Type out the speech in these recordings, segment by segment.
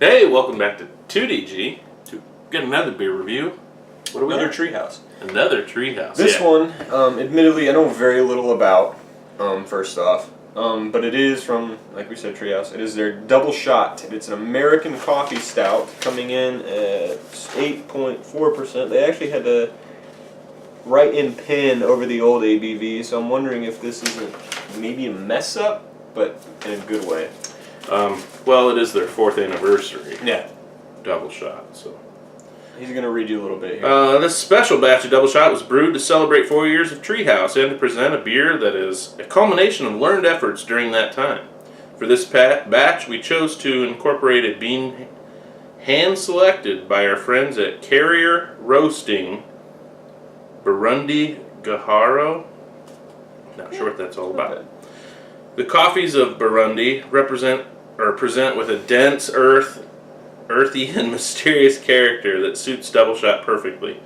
Hey, welcome back to 2DG to get another beer review. What do we Another got? Treehouse. Another Treehouse. This one, admittedly, I know very little about, first off. But it is from, like we said, Treehouse. It is their double shot. It's an American coffee stout coming in at 8.4%. They actually had to write in pen over the old ABV, so I'm wondering if this isn't maybe a mess up, but in a good way. Well, it is their 4th anniversary. Yeah. Double shot, so. He's going to read you a little bit here. This special batch of Double Shot was brewed to celebrate 4 years of Treehouse and to present a beer that is a culmination of learned efforts during that time. For this batch, we chose to incorporate a bean hand-selected by our friends at Carrier Roasting, Burundi Gaharo. Not sure what that's all about. The coffees of Burundi present with a dense, earthy and mysterious character that suits Double Shot perfectly.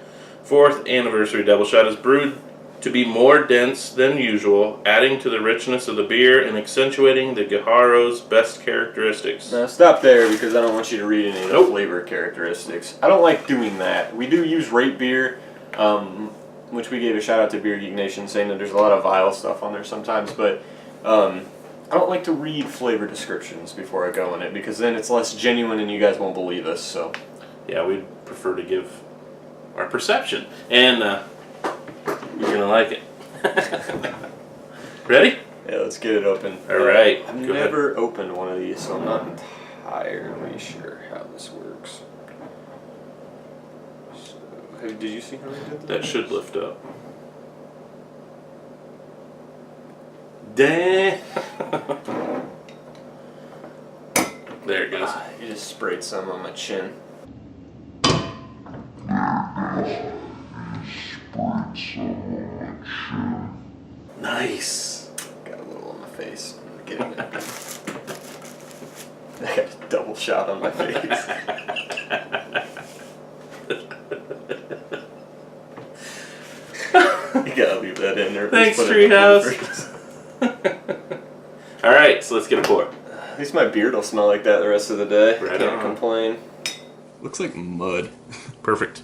4th anniversary Double Shot is brewed to be more dense than usual, adding to the richness of the beer and accentuating the Gaharo's best characteristics. Now stop there because I don't want you to read any of the flavor characteristics. I don't like doing that. We do use Rate Beer, which we gave a shout out to Beer Geek Nation saying that there's a lot of vile stuff on there sometimes, but I don't like to read flavor descriptions before I go in it because then it's less genuine and you guys won't believe us. So, yeah, we'd prefer to give our perception, and you're gonna like it. Ready? Yeah, let's get it open. All right. I've never opened one of these, so I'm not entirely sure how this works. So, did you see how they did that? Should lift up. Damn. There it goes. You just sprayed some on my chin. Nice. Got a little on my face. Get it. I got a double shot on my face. You gotta leave that in there. Thanks, Treehouse. Alright, so let's get a pour. At least my beard will smell like that the rest of the day. Right Can't on. complain. Looks like mud. Perfect.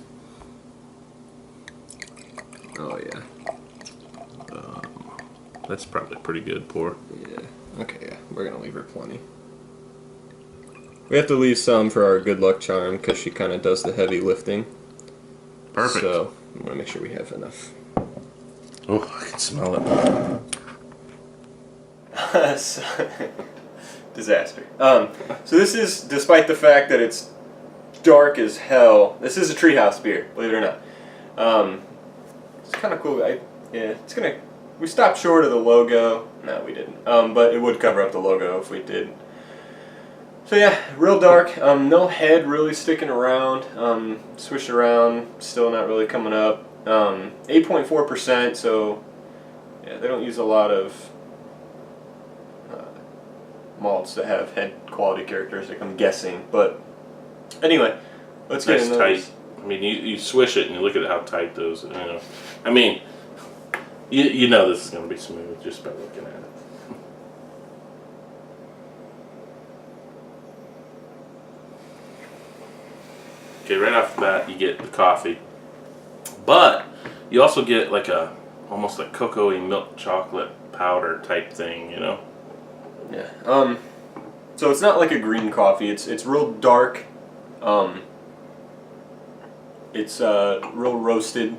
Oh, yeah. That's probably a pretty good pour. Yeah. Okay, yeah. We're gonna leave her plenty. We have to leave some for our good luck charm because she kind of does the heavy lifting. Perfect. So, I want to make sure we have enough. Oh, I can smell it. Disaster. So this is, despite the fact that it's dark as hell, this is a Treehouse beer, believe it or not. It's kind of cool. We stopped short of the logo. No, we didn't. But it would cover up the logo if we did. So yeah, real dark. No head really sticking around. Swish around, still not really coming up. 8.4%, so yeah, they don't use a lot of malts that have head quality characteristic, I'm guessing. But anyway, let's get into tight. this. I mean, you swish it and you look at how tight those. I mean, you know this is going to be smooth just by looking at it. Okay, right off the bat, you get the coffee, but you also get like almost like cocoa-y milk chocolate powder type thing, you know? Yeah. So it's not like a green coffee. It's real dark. It's real roasted.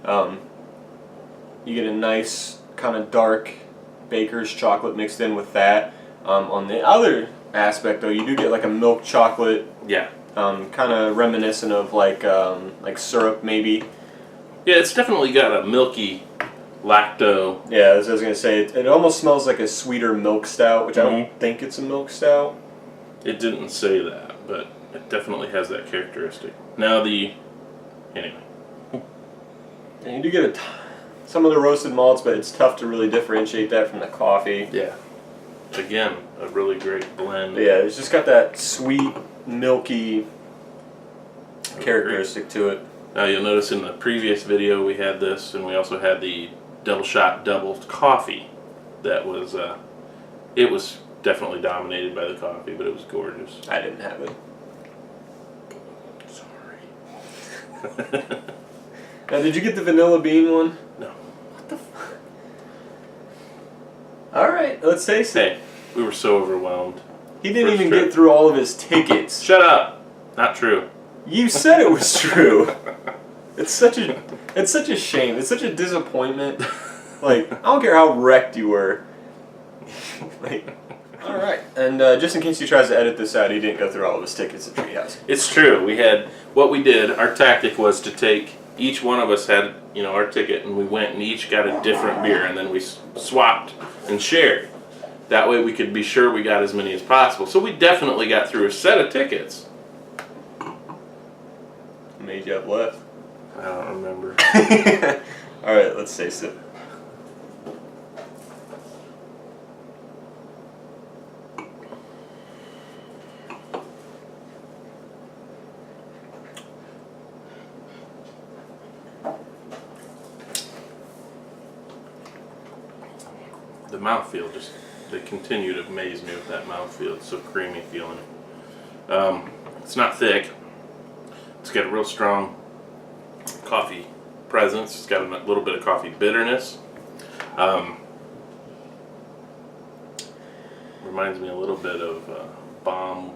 You get a nice kind of dark baker's chocolate mixed in with that. On the other aspect, though, you do get like a milk chocolate. Yeah. Kind of reminiscent of like syrup, maybe. Yeah, it's definitely got a milky lacto. Yeah, as I was gonna say, it almost smells like a sweeter milk stout, which I don't think it's a milk stout. It didn't say that, but it definitely has that characteristic. Now anyway. And you do get some of the roasted malts, but it's tough to really differentiate that from the coffee. Yeah. Again, a really great blend. But yeah, it's just got that sweet, milky characteristic to it. Now you'll notice in the previous video we had this, and we also had the Double Shot double coffee. That was, it was definitely dominated by the coffee, but it was gorgeous. I didn't have it. Now, did you get the vanilla bean one? No. What the fuck? All right, let's taste it. Hey, we were so overwhelmed. He didn't First even trip. get through all of his tickets. Shut up. Not true. You said it was true. It's such a shame. It's such a disappointment. Like, I don't care how wrecked you were. Like, all right. And just in case he tries to edit this out, he didn't go through all of his tickets at Treehouse. It's true. We had what we did. Our tactic was to take each one of us had our ticket, and we went and each got a different beer, and then we swapped and shared. That way we could be sure we got as many as possible. So we definitely got through a set of tickets. How many did you have left? I don't remember. All right, let's taste it. The mouthfeel they continue to amaze me with that mouthfeel. It's so creamy feeling. It's not thick. It's got a real strong coffee presence. It's got a little bit of coffee bitterness. Reminds me a little bit of Bomb,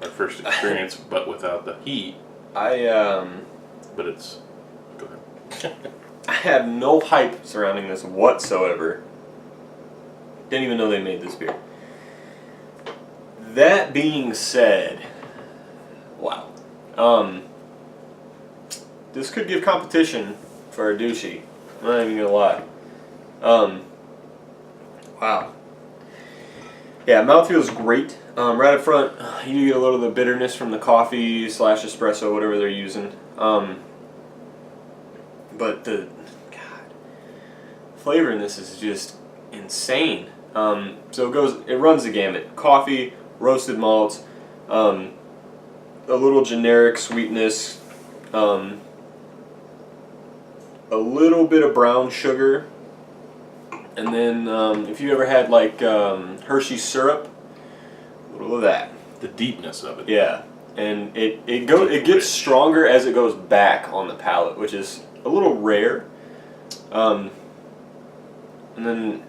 our first experience, but without the heat. But it's... Go ahead. I have no hype surrounding this whatsoever. Didn't even know they made this beer. That being said, wow. This could give competition for a douchey. I'm not even gonna lie. Wow. Yeah, mouthfeel's great. Right up front, you get a little of the bitterness from the coffee / espresso, whatever they're using. But the flavor in this is just insane. So it runs the gamut. Coffee, roasted malts, a little generic sweetness, a little bit of brown sugar, and then if you ever had like Hershey's syrup, a little of that. The deepness of it. Yeah, and it gets stronger as it goes back on the palate, which is a little rare. And then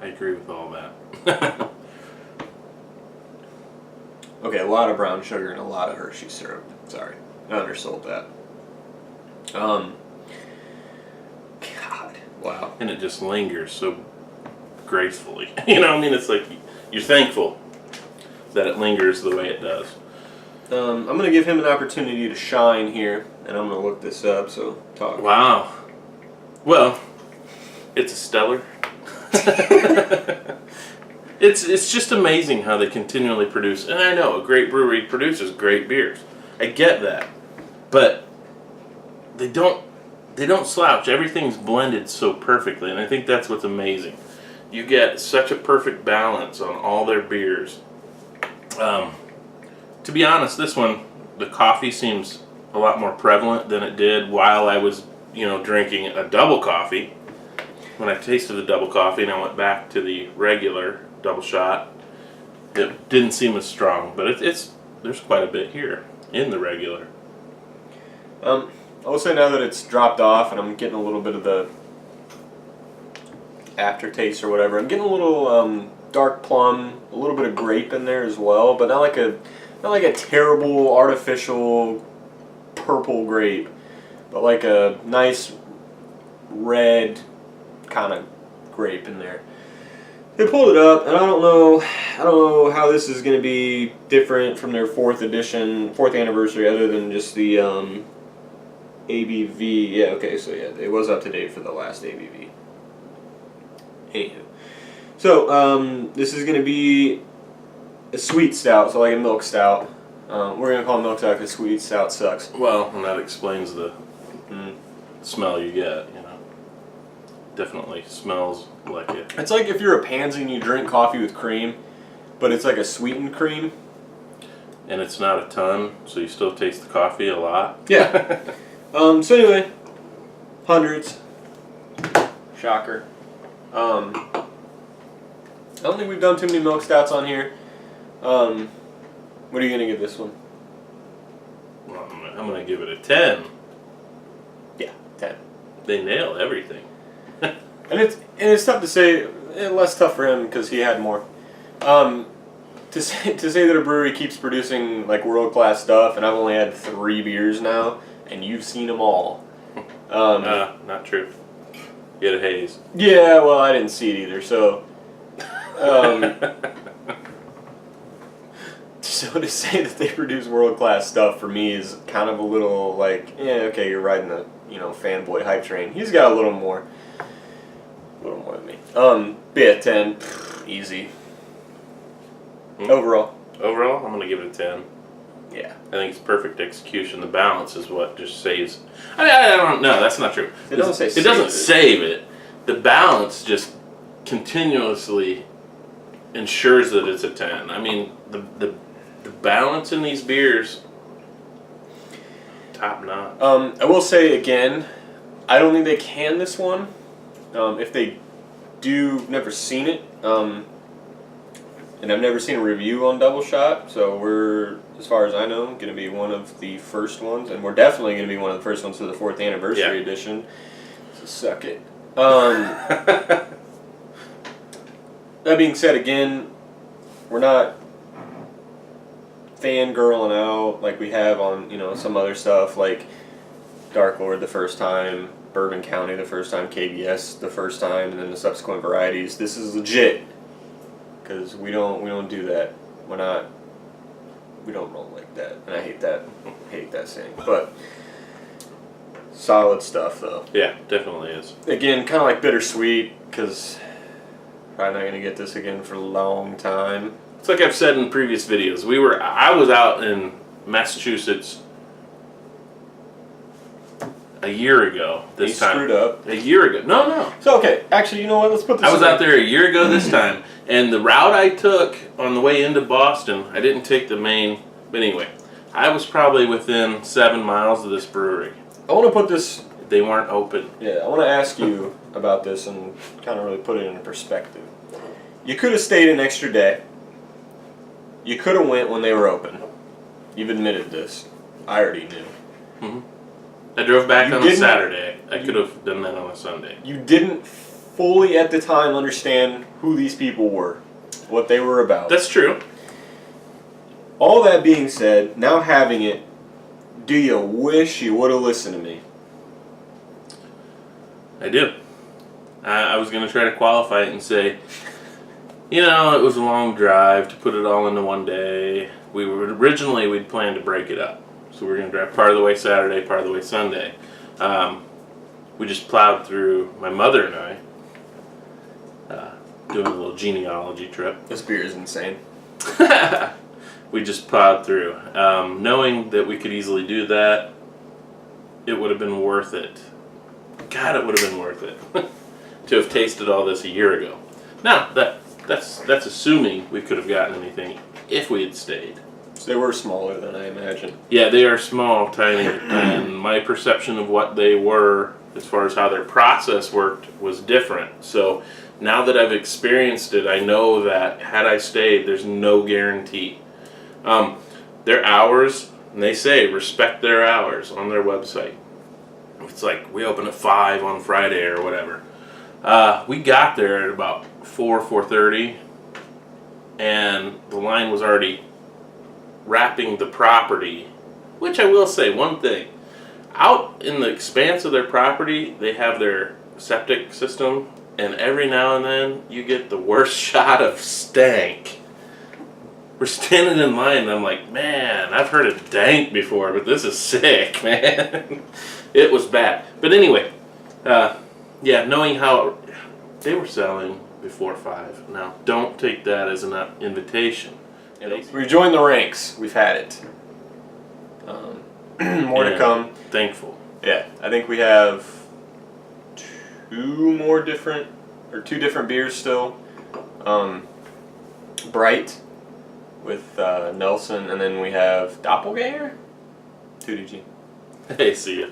I agree with all that. okay, a lot of brown sugar and a lot of Hershey syrup. Sorry, I undersold that. God, wow. And it just lingers so gracefully. It's like you're thankful that it lingers the way it does. I'm going to give him an opportunity to shine here, and I'm going to look this up, so talk. Wow. Well, it's a stellar. It's just amazing how they continually produce, and I know a great brewery produces great beers. I get that. But they don't slouch. Everything's blended so perfectly, and I think that's what's amazing. You get such a perfect balance on all their beers. To be honest, this one, the coffee seems a lot more prevalent than it did while I was, drinking a double coffee. When I tasted the double coffee and I went back to the regular double shot, it didn't seem as strong, but there's quite a bit here in the regular. I will say now that it's dropped off and I'm getting a little bit of the aftertaste or whatever, I'm getting a little dark plum, a little bit of grape in there as well, but not like a terrible artificial purple grape, but like a nice red kind of grape in there. They pulled it up, and I don't know how this is going to be different from their 4th anniversary, other than just the ABV. Yeah, okay, so yeah, it was up to date for the last ABV. Anywho, so this is going to be a sweet stout, so like a milk stout. We're going to call it milk stout because sweet stout sucks. Well, and that explains the smell you get, Definitely smells like it. It's like if you're a pansy and you drink coffee with cream, but it's like a sweetened cream. And it's not a ton, so you still taste the coffee a lot. Yeah. So anyway, hundreds. Shocker. I don't think we've done too many milk stouts on here. What are you gonna give this one? I'm gonna give it a 10. Yeah, 10. They nail everything. And it's tough to say, less tough for him because he had more. To say that a brewery keeps producing like world-class stuff, and I've only had 3 beers now, and you've seen them all. Not true. You had a haze. Yeah, well, I didn't see it either, so. So to say that they produce world-class stuff for me is kind of a little like, yeah, okay, you're riding the fanboy hype train. He's got a little more than me. Yeah, 10, easy. Overall, I'm gonna give it a 10. yeah. I think it's perfect execution. The balance is what just saves. I don't know. That's not true. It doesn't say It doesn't save save it. The balance just continuously ensures that it's a 10. I mean, the balance in these beers, top notch. I will say again, I don't think they can this one. If they do, never seen it. And I've never seen a review on Double Shot, so we're, as far as I know, going to be one of the first ones, and we're definitely going to be one of the first ones to the 4th anniversary edition. So suck it. That being said, again, we're not fangirling out like we have on some other stuff like Dark Lord the first time, Bourbon County the first time, KBS the first time, and then the subsequent varieties. This is legit. Because we don't do that. We don't roll like that, and I hate that saying. But solid stuff though. Yeah, definitely is. Again, kind of like bittersweet because probably not gonna get this again for a long time. It's like I've said in previous videos. I was out in Massachusetts a year ago. This time screwed up. A year ago. No. So okay, actually, you know what? Let's put this. I was out there a year ago this time, and the route I took on the way into Boston, I didn't take the main. But anyway, I was probably within 7 miles of this brewery. I want to put this. They weren't open. Yeah, I want to ask you about this and kind of really put it in perspective. You could have stayed an extra day. You could have went when they were open. You've admitted this. I already knew. Mm-hmm. I drove back on a Saturday. I could have done that on a Sunday. You didn't fully at the time understand who these people were, what they were about. That's true. All that being said, now having it, do you wish you would have listened to me? I do. I was going to try to qualify it and say, it was a long drive to put it all into one day. We'd planned to break it up. So we're going to drive part of the way Saturday, part of the way Sunday. We just plowed through, my mother and I, doing a little genealogy trip. This beer is insane. We just plowed through. Knowing that we could easily do that, it would have been worth it. God, it would have been worth it to have tasted all this a year ago. Now, that's assuming we could have gotten anything if we had stayed. So they were smaller than I imagined. Yeah, they are small, tiny, and my perception of what they were, as far as how their process worked, was different. So now that I've experienced it, I know that had I stayed, there's no guarantee. Their hours, and they say respect their hours on their website. It's like we open at 5 on Friday or whatever. We got there at about 4:30, and the line was already wrapping the property, which I will say one thing. Out in the expanse of their property, they have their septic system, and every now and then you get the worst shot of stank. We're standing in line, and I'm like, man, I've heard of dank before, but this is sick, man. It was bad. But anyway, knowing how they were selling before 5. Now, don't take that as an invitation. We've joined the ranks. We've had it. More to come. Thankful. Yeah, I think we have two different beers still. Bright with Nelson, and then we have Doppelganger. 2DG. Hey, see ya.